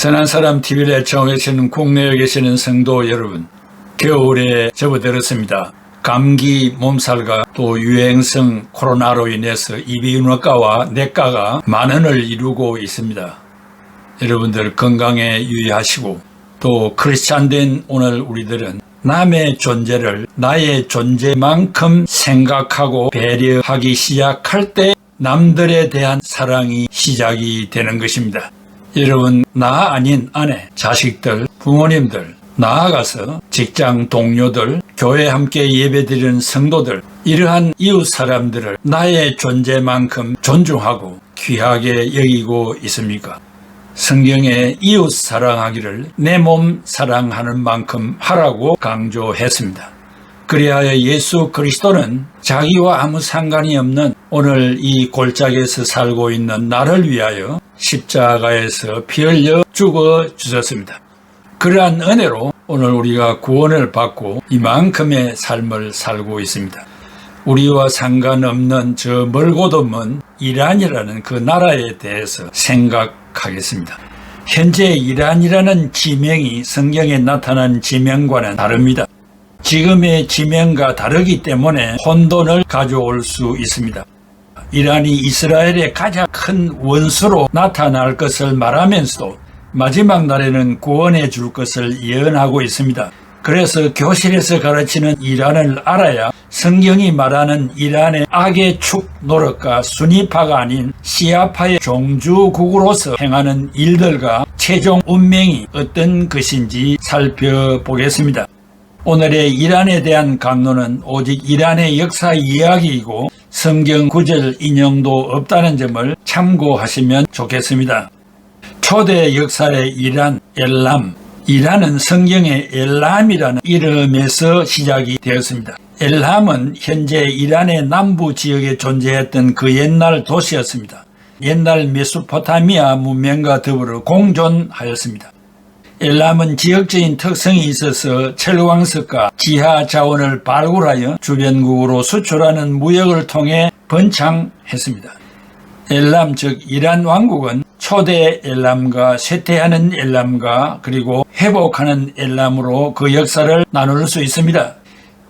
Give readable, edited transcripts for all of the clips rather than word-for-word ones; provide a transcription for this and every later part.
선한 사람 TV를 애청하고 계시는 국내에 계시는 성도 여러분, 겨울에 접어들었습니다. 감기, 몸살과 또 유행성 코로나로 인해서 이비인후과와 내과가 만원을 이루고 있습니다. 여러분들 건강에 유의하시고, 또 크리스찬된 오늘 우리들은 남의 존재를 나의 존재만큼 생각하고 배려하기 시작할 때 남들에 대한 사랑이 시작이 되는 것입니다. 여러분, 나 아닌 아내, 자식들, 부모님들, 나아가서 직장 동료들, 교회 함께 예배드리는 성도들, 이러한 이웃 사람들을 나의 존재만큼 존중하고 귀하게 여기고 있습니까? 성경에 이웃 사랑하기를 내 몸 사랑하는 만큼 하라고 강조했습니다. 그리하여 예수 그리스도는 자기와 아무 상관이 없는 오늘 이 골짜기에서 살고 있는 나를 위하여 십자가에서 피 흘려 죽어 주셨습니다. 그러한 은혜로 오늘 우리가 구원을 받고 이만큼의 삶을 살고 있습니다. 우리와 상관없는 저 멀고도 먼 이란이라는 그 나라에 대해서 생각하겠습니다. 현재 이란이라는 지명이 성경에 나타난 지명과는 다릅니다. 지금의 지명과 다르기 때문에 혼돈을 가져올 수 있습니다. 이란이 이스라엘의 가장 큰 원수로 나타날 것을 말하면서도 마지막 날에는 구원해 줄 것을 예언하고 있습니다. 그래서 교실에서 가르치는 이란을 알아야 성경이 말하는 이란의 악의 축 노릇과 순위파가 아닌 시아파의 종주국으로서 행하는 일들과 최종 운명이 어떤 것인지 살펴보겠습니다. 오늘의 이란에 대한 강론은 오직 이란의 역사 이야기이고 성경 구절 인용도 없다는 점을 참고하시면 좋겠습니다. 초대 역사의 이란, 엘람. 이란은 성경의 엘람이라는 이름에서 시작이 되었습니다. 엘람은 현재 이란의 남부 지역에 존재했던 그 옛날 도시였습니다. 옛날 메소포타미아 문명과 더불어 공존하였습니다. 엘람은 지역적인 특성이 있어서 철광석과 지하 자원을 발굴하여 주변국으로 수출하는 무역을 통해 번창했습니다. 엘람 즉 이란 왕국은 초대 엘람과 쇠퇴하는 엘람과 그리고 회복하는 엘람으로 그 역사를 나눌 수 있습니다.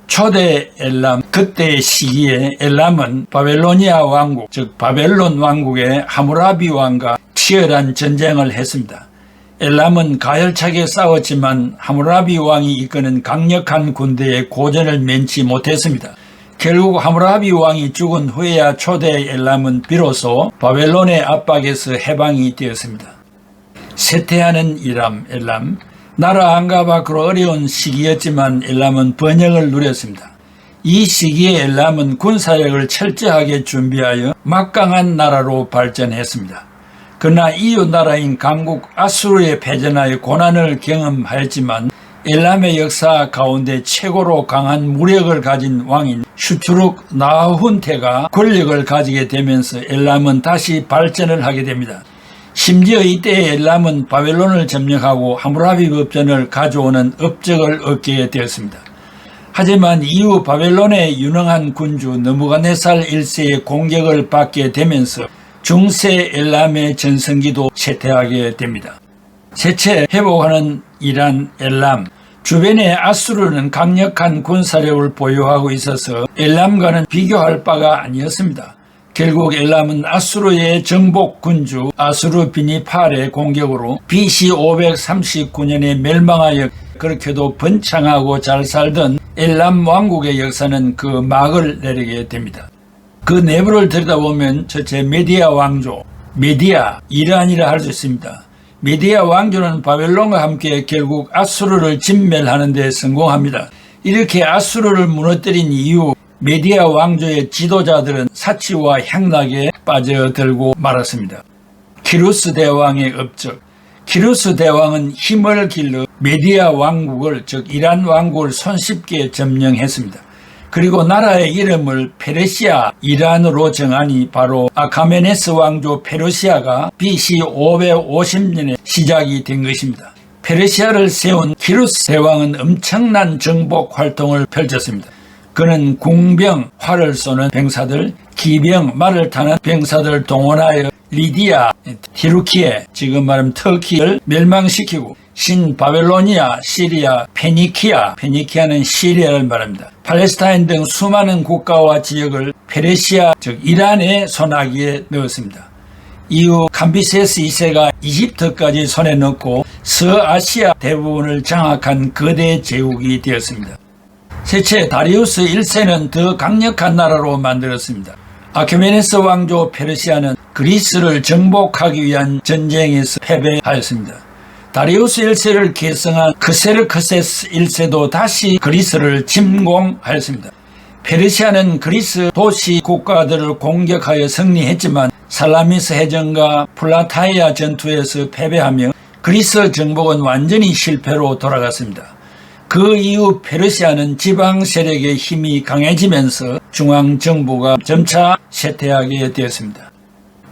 초대 엘람, 그때의 시기에 엘람은 바벨로니아 왕국 즉 바벨론 왕국의 하무라비 왕과 치열한 전쟁을 했습니다. 엘람은 가열차게 싸웠지만 하무라비 왕이 이끄는 강력한 군대에 고전을 면치 못했습니다. 결국 하무라비 왕이 죽은 후에야 초대 엘람은 비로소 바벨론의 압박에서 해방이 되었습니다. 쇠퇴하는 엘람, 나라 안과 밖으로 어려운 시기였지만 엘람은 번영을 누렸습니다. 이 시기에 엘람은 군사력을 철저하게 준비하여 막강한 나라로 발전했습니다. 그러나 이웃 나라인 강국 아수르에 패전하여 고난을 경험하였지만 엘람의 역사 가운데 최고로 강한 무력을 가진 왕인 슈투룩 나훈테가 권력을 가지게 되면서 엘람은 다시 발전을 하게 됩니다. 심지어 이때 엘람은 바벨론을 점령하고 하무라비 법전을 가져오는 업적을 얻게 되었습니다. 하지만 이후 바벨론의 유능한 군주 느부갓네살 1세의 공격을 받게 되면서 중세 엘람의 전성기도 쇠퇴하게 됩니다. 재체 회복하는 이란 엘람, 주변에 아수르는 강력한 군사력을 보유하고 있어서 엘람과는 비교할 바가 아니었습니다. 결국 엘람은 아수르의 정복 군주 아수르비니팔의 공격으로 BC 539년에 멸망하여 그렇게도 번창하고 잘 살던 엘람 왕국의 역사는 그 막을 내리게 됩니다. 그 내부를 들여다보면 첫째 메디아 왕조, 이란이라 할 수 있습니다. 메디아 왕조는 바벨론과 함께 결국 아수르를 진멸하는 데 성공합니다. 이렇게 아수르를 무너뜨린 이후 메디아 왕조의 지도자들은 사치와 향락에 빠져들고 말았습니다. 키루스 대왕의 업적. 키루스 대왕은 힘을 길러 메디아 왕국을 즉 이란 왕국을 손쉽게 점령했습니다. 그리고 나라의 이름을 페르시아, 이란으로 정하니 바로 아카메네스 왕조 페르시아가 BC 550년에 시작이 된 것입니다. 페르시아를 세운 키루스 대왕은 엄청난 정복 활동을 펼쳤습니다. 그는 궁병, 활을 쏘는 병사들, 기병, 말을 타는 병사들을 동원하여 리디아, 티르키에, 지금 말하면 터키를 멸망시키고 신바벨로니아, 시리아, 페니키아는 시리아를 말합니다. 팔레스타인 등 수많은 국가와 지역을 페르시아, 즉 이란의 손아귀에 넣었습니다. 이후 캄비세스 2세가 이집트까지 손에 넣고 서아시아 대부분을 장악한 거대 제국이 되었습니다. 셋째, 다리우스 1세는 더 강력한 나라로 만들었습니다. 아케메네스 왕조 페르시아는 그리스를 정복하기 위한 전쟁에서 패배하였습니다. 다리우스 1세를 계승한 크세르크세스 1세도 다시 그리스를 침공하였습니다. 페르시아는 그리스 도시 국가들을 공격하여 승리했지만 살라미스 해전과 플라타이아 전투에서 패배하며 그리스 정복은 완전히 실패로 돌아갔습니다. 그 이후 페르시아는 지방 세력의 힘이 강해지면서 중앙정부가 점차 쇠퇴하게 되었습니다.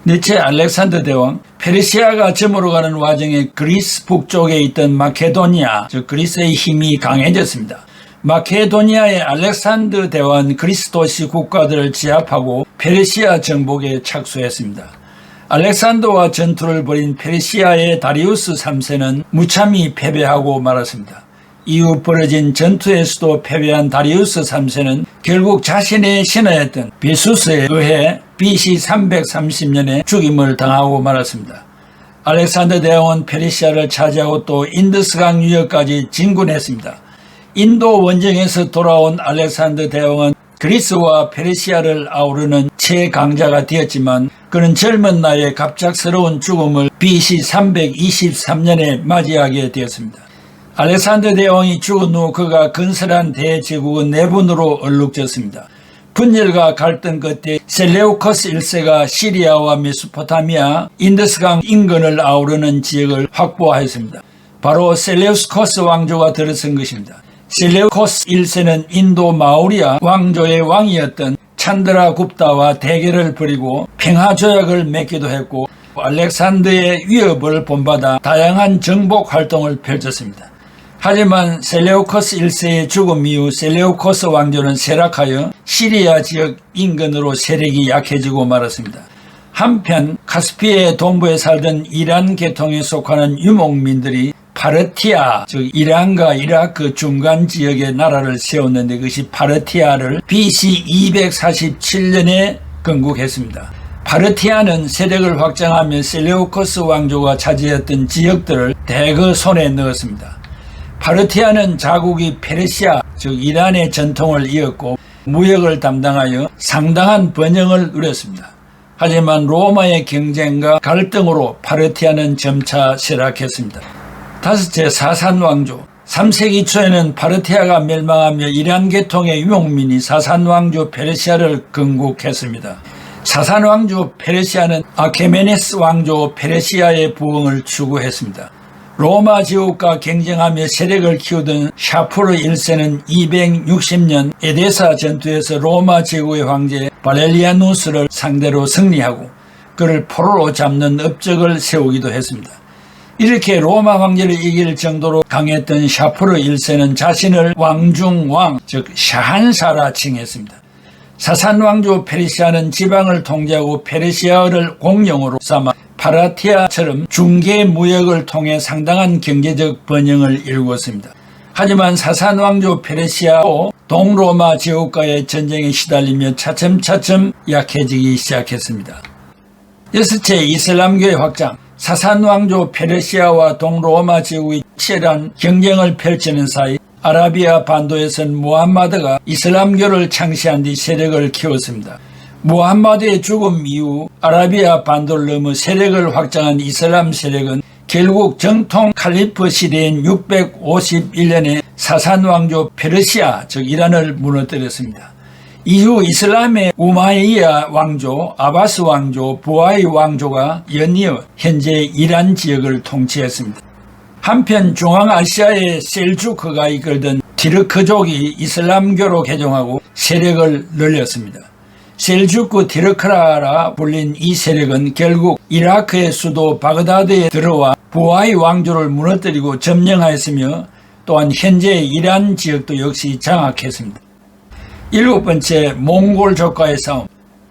넷째, 알렉산더 대왕. 페르시아가 저물어가는 와중에 그리스 북쪽에 있던 마케도니아, 즉 그리스의 힘이 강해졌습니다. 마케도니아의 알렉산더 대왕은 그리스 도시 국가들을 제압하고 페르시아 정복에 착수했습니다. 알렉산더와 전투를 벌인 페르시아의 다리우스 3세는 무참히 패배하고 말았습니다. 이후 벌어진 전투에서도 패배한 다리우스 3세는 결국 자신의 신하였던 베수스에 의해 BC 330년에 죽임을 당하고 말았습니다. 알렉산더 대왕은 페르시아를 차지하고 또 인더스강 유역까지 진군했습니다. 인도 원정에서 돌아온 알렉산더 대왕은 그리스와 페르시아를 아우르는 최강자가 되었지만 그는 젊은 나이에 갑작스러운 죽음을 BC 323년에 맞이하게 되었습니다. 알렉산더 대왕이 죽은 후 그가 건설한 대제국은 내분으로 얼룩졌습니다. 분열과 갈등 끝에 셀레우커스 1세가 시리아와 메소포타미아, 인더스강 인근을 아우르는 지역을 확보하였습니다. 바로 셀레우스코스 왕조가 들어선 것입니다. 셀레우코스 1세는 인도 마우리아 왕조의 왕이었던 찬드라 굽타와 대결을 벌이고 평화조약을 맺기도 했고 알렉산더의 위협을 본받아 다양한 정복 활동을 펼쳤습니다. 하지만 셀레우코스 1세의 죽음 이후 셀레우코스 왕조는 쇠락하여 시리아 지역 인근으로 세력이 약해지고 말았습니다. 한편 카스피해 동부에 살던 이란 계통에 속하는 유목민들이 파르티아, 즉 이란과 이라크 중간 지역의 나라를 세웠는데 그것이 파르티아를 BC 247년에 건국했습니다. 파르티아는 세력을 확장하며 셀레우코스 왕조가 차지했던 지역들을 대거 손에 넣었습니다. 파르티아는 자국이 페르시아, 즉 이란의 전통을 이었고 무역을 담당하여 상당한 번영을 누렸습니다. 하지만 로마의 경쟁과 갈등으로 파르티아는 점차 쇠락했습니다. 다섯째, 사산 왕조. 3세기 초에는 파르티아가 멸망하며 이란 계통의 유목민이 사산 왕조 페르시아를 건국했습니다. 사산 왕조 페르시아는 아케메네스 왕조 페르시아의 부흥을 추구했습니다. 로마 제국과 경쟁하며 세력을 키우던 샤푸르 1세는 260년 에데사 전투에서 로마 제국의 황제 발렐리아누스를 상대로 승리하고 그를 포로로 잡는 업적을 세우기도 했습니다. 이렇게 로마 황제를 이길 정도로 강했던 샤푸르 1세는 자신을 왕중왕, 즉 샤한사라 칭했습니다. 사산 왕조 페르시아는 지방을 통제하고 페르시아어를 공용어로 삼아 파르티아처럼 중개 무역을 통해 상당한 경제적 번영을 이루었습니다. 하지만 사산 왕조 페르시아도 동로마 제국과의 전쟁에 시달리며 차츰차츰 약해지기 시작했습니다. 여섯째, 이슬람교의 확장. 사산 왕조 페르시아와 동로마 제국이 치열한 경쟁을 펼치는 사이 아라비아 반도에선 무함마드가 이슬람교를 창시한 뒤 세력을 키웠습니다. 무함마드의 죽음 이후 아라비아 반도를 넘어 세력을 확장한 이슬람 세력은 결국 정통 칼리프 시대인 651년에 사산 왕조 페르시아, 즉 이란을 무너뜨렸습니다. 이후 이슬람의 우마이야 왕조, 아바스 왕조, 부하이 왕조가 연이어 현재 이란 지역을 통치했습니다. 한편 중앙아시아의 셀주크가 이끌던 티르크족이 이슬람교로 개종하고 세력을 늘렸습니다. 셀주크 티르크라라 불린 이 세력은 결국 이라크의 수도 바그다드에 들어와 부하이 왕조를 무너뜨리고 점령하였으며 또한 현재 이란 지역도 역시 장악했습니다. 7번째, 몽골족과의 싸움.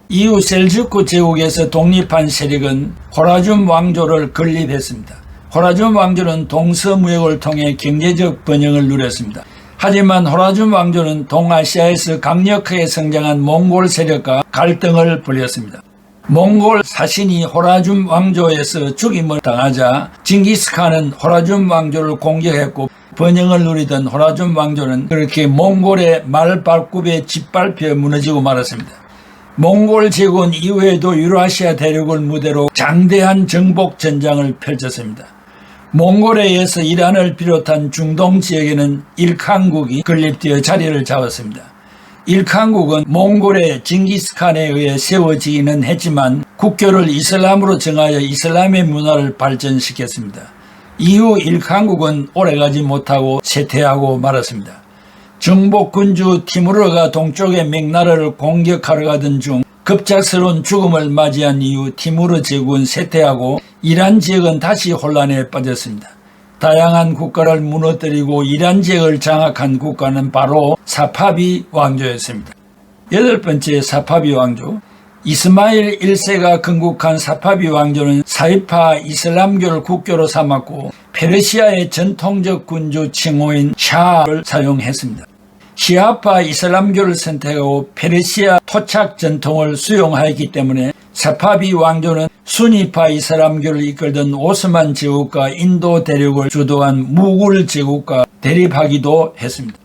이후 셀주크 제국에서 독립한 세력은 호라줌 왕조를 건립했습니다. 호라줌 왕조는 동서무역을 통해 경제적 번영을 누렸습니다. 하지만 호라줌 왕조는 동아시아에서 강력하게 성장한 몽골 세력과 갈등을 벌였습니다. 몽골 사신이 호라줌 왕조에서 죽임을 당하자 징기스칸은 호라줌 왕조를 공격했고, 번영을 누리던 호라줌 왕조는 그렇게 몽골의 말발굽에 짓밟혀 무너지고 말았습니다. 몽골 제국은 이후에도 유라시아 대륙을 무대로 장대한 정복 전장을 펼쳤습니다. 몽골에 의해서 이란을 비롯한 중동 지역에는 일칸국이 건립되어 자리를 잡았습니다. 일칸국은 몽골의 징기스칸에 의해 세워지기는 했지만 국교를 이슬람으로 정하여 이슬람의 문화를 발전시켰습니다. 이후 일칸국은 오래가지 못하고 쇠퇴하고 말았습니다. 정복군주 티무르가 동쪽의 맥나라를 공격하러 가던 중 급작스러운 죽음을 맞이한 이후 티무르 제국은 쇠퇴하고 이란 지역은 다시 혼란에 빠졌습니다. 다양한 국가를 무너뜨리고 이란 지역을 장악한 국가는 바로 사파비 왕조였습니다. 8번째, 사파비 왕조. 이스마일 1세가 건국한 사파비 왕조는 사이파 이슬람교를 국교로 삼았고 페르시아의 전통적 군주 칭호인 샤를 사용했습니다. 시아파 이슬람교를 선택하고 페르시아 토착 전통을 수용하였기 때문에 사파비 왕조는 수니파 이슬람교를 이끌던 오스만 제국과 인도 대륙을 주도한 무굴 제국과 대립하기도 했습니다.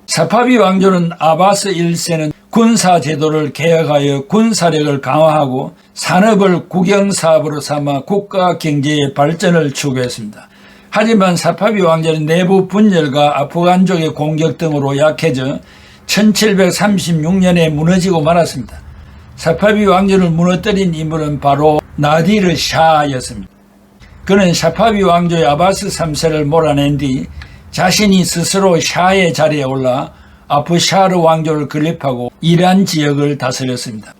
사파비 왕조는 아바스 1세는 군사 제도를 개혁하여 군사력을 강화하고 산업을 국영사업으로 삼아 국가 경제의 발전을 추구했습니다. 하지만 사파비 왕조는 내부 분열과 아프간족의 공격 등으로 약해져 1736년에 무너지고 말았습니다. 사파비 왕조를 무너뜨린 인물은 바로 나디르 샤였습니다. 그는 사파비 왕조의 아바스 3세를 몰아낸 뒤 자신이 스스로 샤의 자리에 올라 아프샤르 왕조를 건립하고 이란 지역을 다스렸습니다.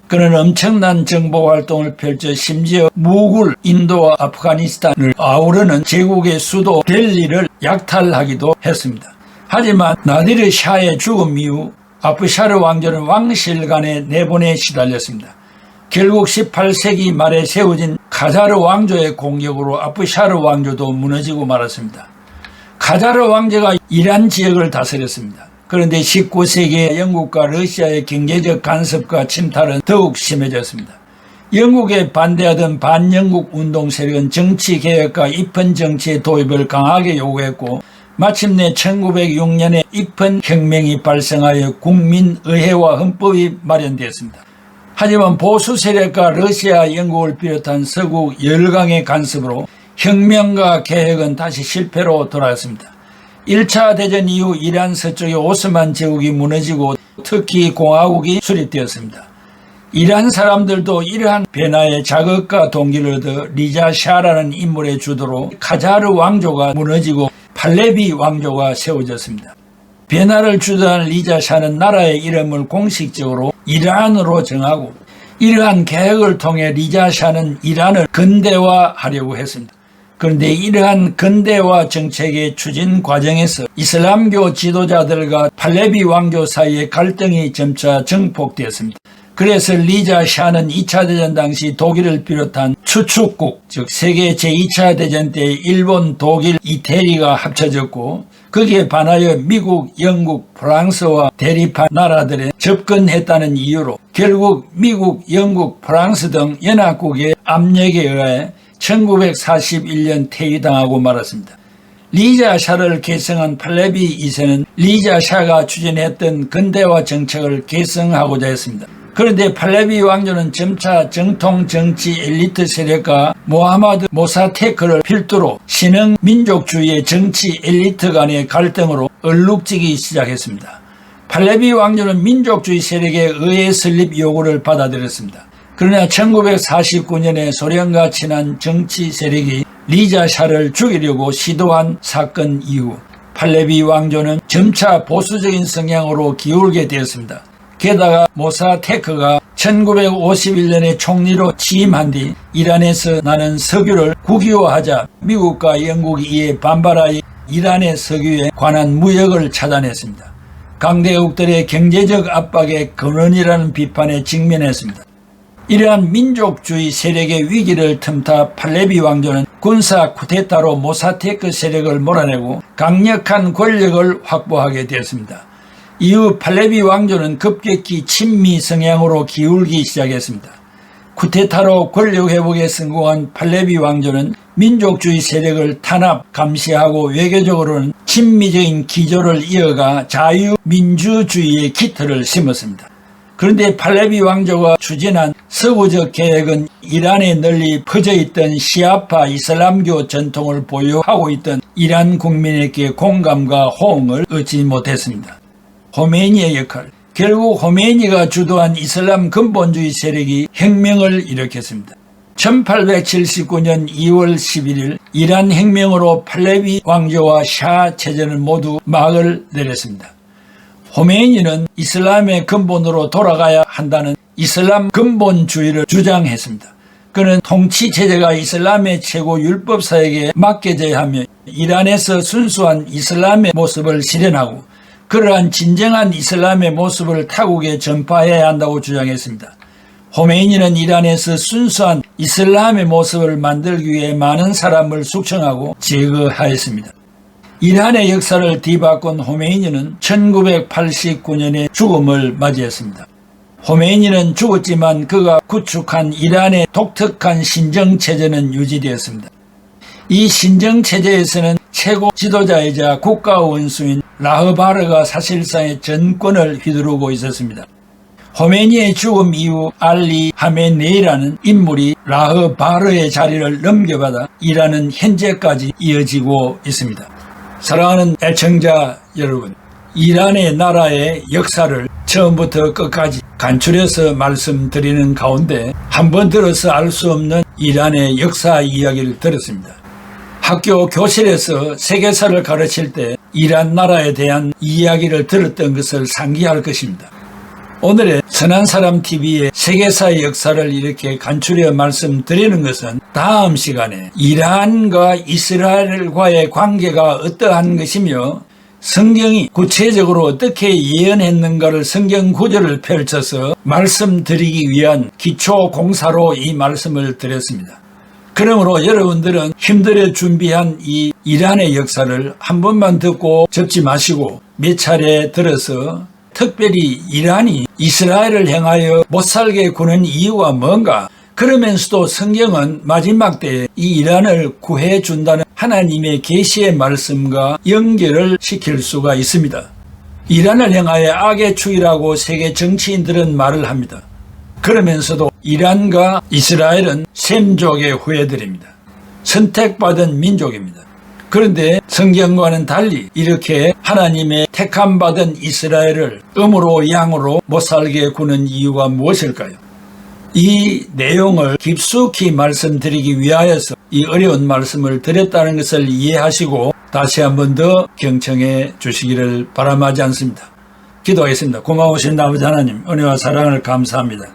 그는 엄청난 정보 활동을 펼쳐 심지어 무굴, 인도와 아프가니스탄을 아우르는 제국의 수도 델리를 약탈하기도 했습니다. 하지만 나디르 샤의 죽음 이후 아프샤르 왕조는 왕실간의 내분에 시달렸습니다. 결국 18세기 말에 세워진 카자르 왕조의 공격으로 아프샤르 왕조도 무너지고 말았습니다. 카자르 왕조가 이란 지역을 다스렸습니다. 그런데 19세기에 영국과 러시아의 경제적 간섭과 침탈은 더욱 심해졌습니다. 영국에 반대하던 반영국 운동 세력은 정치개혁과 입헌 정치의 도입을 강하게 요구했고, 마침내 1906년에 입헌혁명이 발생하여 국민의회와 헌법이 마련되었습니다. 하지만 보수 세력과 러시아, 영국을 비롯한 서구 열강의 간섭으로 혁명과 개혁은 다시 실패로 돌아왔습니다. 1차 대전 이후 이란 서쪽의 오스만 제국이 무너지고 터키 공화국이 수립되었습니다. 이란 사람들도 이러한 변화에 자극과 동기를 얻어 리자 샤라는 인물의 주도로 카자르 왕조가 무너지고 팔레비 왕조가 세워졌습니다. 변화를 주도한 리자 샤는 나라의 이름을 공식적으로 이란으로 정하고, 이러한 개혁을 통해 리자 샤는 이란을 근대화하려고 했습니다. 그런데 이러한 근대화 정책의 추진 과정에서 이슬람교 지도자들과 팔레비 왕조 사이의 갈등이 점차 증폭되었습니다. 그래서 리자 샤는 2차 대전 당시 독일을 비롯한 추축국, 즉 세계 제2차 대전 때 일본, 독일, 이태리가 합쳐졌고, 거기에 반하여 미국, 영국, 프랑스와 대립한 나라들에 접근했다는 이유로 결국 미국, 영국, 프랑스 등 연합국의 압력에 의해 1941년 퇴위당하고 말았습니다. 리자 샤를 계승한 팔레비 2세는 리자 샤가 추진했던 근대화 정책을 계승하고자 했습니다. 그런데 팔레비 왕조는 점차 정통 정치 엘리트 세력과 모하마드 모사테크를 필두로 신흥 민족주의의 정치 엘리트 간의 갈등으로 얼룩지기 시작했습니다. 팔레비 왕조는 민족주의 세력의 의회 설립 요구를 받아들였습니다. 그러나 1949년에 소련과 친한 정치 세력이 리자 샤를 죽이려고 시도한 사건 이후 팔레비 왕조는 점차 보수적인 성향으로 기울게 되었습니다. 게다가 모사테크가 1951년에 총리로 취임한 뒤 이란에서 나는 석유를 국유화하자 미국과 영국이 이에 반발하여 이란의 석유에 관한 무역을 차단했습니다. 강대국들의 경제적 압박의 근원이라는 비판에 직면했습니다. 이러한 민족주의 세력의 위기를 틈타 팔레비 왕조는 군사 쿠데타로 모사테크 세력을 몰아내고 강력한 권력을 확보하게 되었습니다. 이후 팔레비 왕조는 급격히 친미 성향으로 기울기 시작했습니다. 쿠데타로 권력 회복에 성공한 팔레비 왕조는 민족주의 세력을 탄압, 감시하고 외교적으로는 친미적인 기조를 이어가 자유민주주의의 기틀을 심었습니다. 그런데 팔레비 왕조가 추진한 서구적 계획은 이란에 널리 퍼져있던 시아파 이슬람교 전통을 보유하고 있던 이란 국민에게 공감과 호응을 얻지 못했습니다. 호메이니의 역할, 결국 호메이니가 주도한 이슬람 근본주의 세력이 혁명을 일으켰습니다. 1879년 2월 11일 이란 혁명으로 팔레비 왕조와 샤 체제는 모두 막을 내렸습니다. 호메이니는 이슬람의 근본으로 돌아가야 한다는 이슬람 근본주의를 주장했습니다. 그는 통치체제가 이슬람의 최고 율법사에게 맡겨져야 하며 이란에서 순수한 이슬람의 모습을 실현하고 그러한 진정한 이슬람의 모습을 타국에 전파해야 한다고 주장했습니다. 호메이니는 이란에서 순수한 이슬람의 모습을 만들기 위해 많은 사람을 숙청하고 제거하였습니다. 이란의 역사를 뒤바꾼 호메이니는 1989년에 죽음을 맞이했습니다. 호메이니는 죽었지만 그가 구축한 이란의 독특한 신정체제는 유지되었습니다. 이 신정체제에서는 최고 지도자이자 국가 원수인 라흐바르가 사실상의 전권을 휘두르고 있었습니다. 호메이니의 죽음 이후 알리 하메네이라는 인물이 라흐바르의 자리를 넘겨받아 이란은 현재까지 이어지고 있습니다. 사랑하는 애청자 여러분, 이란의 나라의 역사를 처음부터 끝까지 간추려서 말씀드리는 가운데 한 번 들어서 알 수 없는 이란의 역사 이야기를 들었습니다. 학교 교실에서 세계사를 가르칠 때 이란 나라에 대한 이야기를 들었던 것을 상기할 것입니다. 오늘의 선한사람TV의 세계사의 역사를 이렇게 간추려 말씀드리는 것은 다음 시간에 이란과 이스라엘과의 관계가 어떠한 것이며 성경이 구체적으로 어떻게 예언했는가를 성경 구절을 펼쳐서 말씀드리기 위한 기초 공사로 이 말씀을 드렸습니다. 그러므로 여러분들은 힘들어 준비한 이 이란의 역사를 한 번만 듣고 접지 마시고 몇 차례 들어서 특별히 이란이 이스라엘을 향하여 못살게 구는 이유가 뭔가, 그러면서도 성경은 마지막 때에 이 이란을 구해준다는 하나님의 계시의 말씀과 연결을 시킬 수가 있습니다. 이란을 향하여 악의 축이라고 세계 정치인들은 말을 합니다. 그러면서도 이란과 이스라엘은 셈족의 후예들입니다. 선택받은 민족입니다. 그런데 성경과는 달리 이렇게 하나님의 택함받은 이스라엘을 음으로 양으로 못살게 구는 이유가 무엇일까요? 이 내용을 깊숙이 말씀드리기 위하여서 이 어려운 말씀을 드렸다는 것을 이해하시고 다시 한 번 더 경청해 주시기를 바람하지 않습니다. 기도하겠습니다. 고마우신 아버지 하나님, 은혜와 사랑을 감사합니다.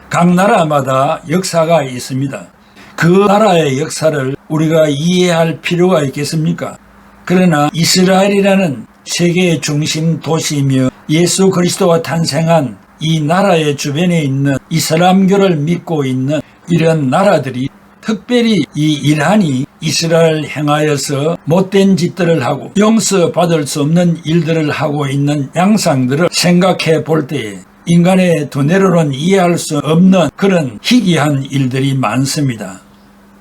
각 나라마다 역사가 있습니다. 그 나라의 역사를 우리가 이해할 필요가 있겠습니까? 그러나 이스라엘이라는 세계의 중심 도시이며 예수 그리스도가 탄생한 이 나라의 주변에 있는 이슬람교를 믿고 있는 이런 나라들이 특별히 이 이란이 이스라엘 향하여서 못된 짓들을 하고 용서받을 수 없는 일들을 하고 있는 양상들을 생각해 볼 때에 인간의 두뇌로는 이해할 수 없는 그런 희귀한 일들이 많습니다.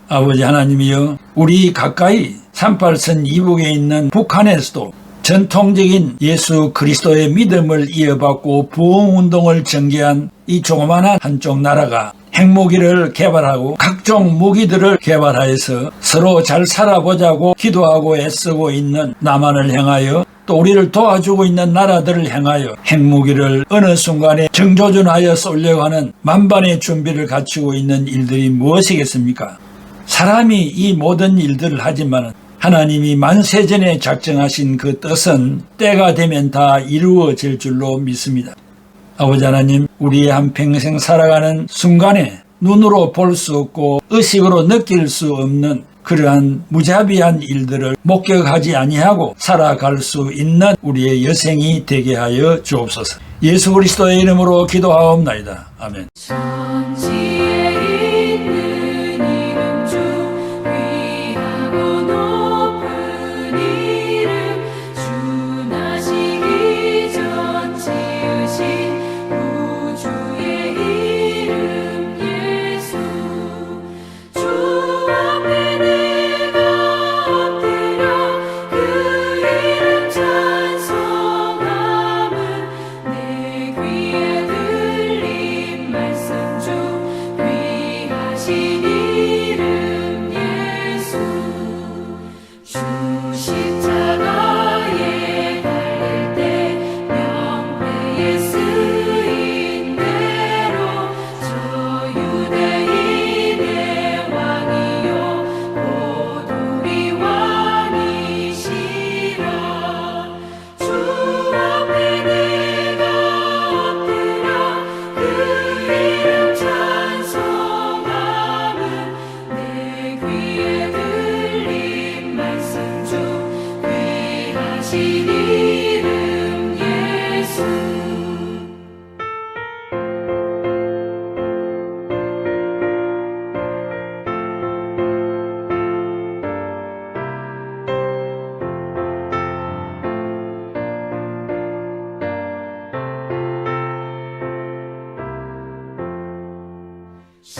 아버지 하나님이여, 우리 가까이 38선 이북에 있는 북한에서도 전통적인 예수 그리스도의 믿음을 이어받고 부흥운동을 전개한 이 조그마한 한쪽 나라가 핵무기를 개발하고 각종 무기들을 개발하여서 서로 잘 살아보자고 기도하고 애쓰고 있는 남한을 향하여 또 우리를 도와주고 있는 나라들을 향하여 핵무기를 어느 순간에 정조준하여 쏠려고 하는 만반의 준비를 갖추고 있는 일들이 무엇이겠습니까? 사람이 이 모든 일들을 하지만 하나님이 만세전에 작정하신 그 뜻은 때가 되면 다 이루어질 줄로 믿습니다. 아버지 하나님, 우리의 한평생 살아가는 순간에 눈으로 볼 수 없고 의식으로 느낄 수 없는 그러한 무자비한 일들을 목격하지 아니하고 살아갈 수 있는 우리의 여생이 되게 하여 주옵소서. 예수 그리스도의 이름으로 기도하옵나이다. 아멘. 천지에 있는 이름 중 귀하고 높은 이름 주 나시기 전 지으신 우주의 이름 예수 주 앞에 내가 엎드려 그 이름 찬송함은 내 귀에 들린 말씀 중 귀하신 이름 예수 주 십자가에 달릴 때 명패에 쓰인 대로 저 유대인의 왕이요 곧 우리 왕이시라 주 앞에 내가 엎드려 그 이름 찬송함은 내 귀에 들린 말씀 중 귀하신 이름 예수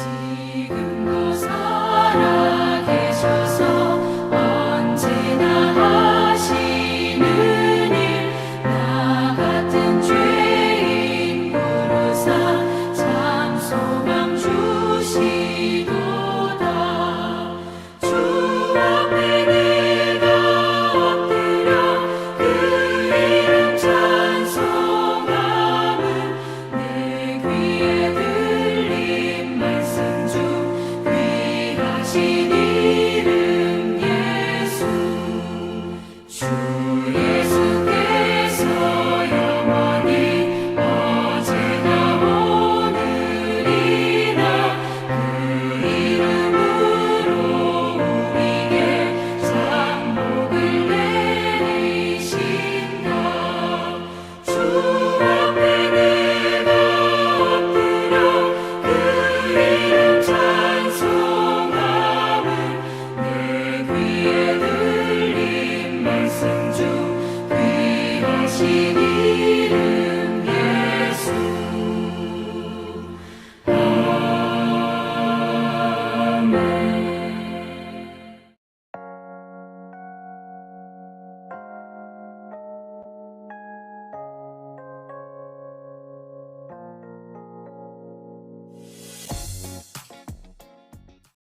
지금도 살아계셔서 언제나 하시는 일 나 같은 죄인 부르사 참 소망 주시도다 주 앞에 내가 엎드려 그 이름 찬송함은 내 귀에 들린 말씀 중 귀하신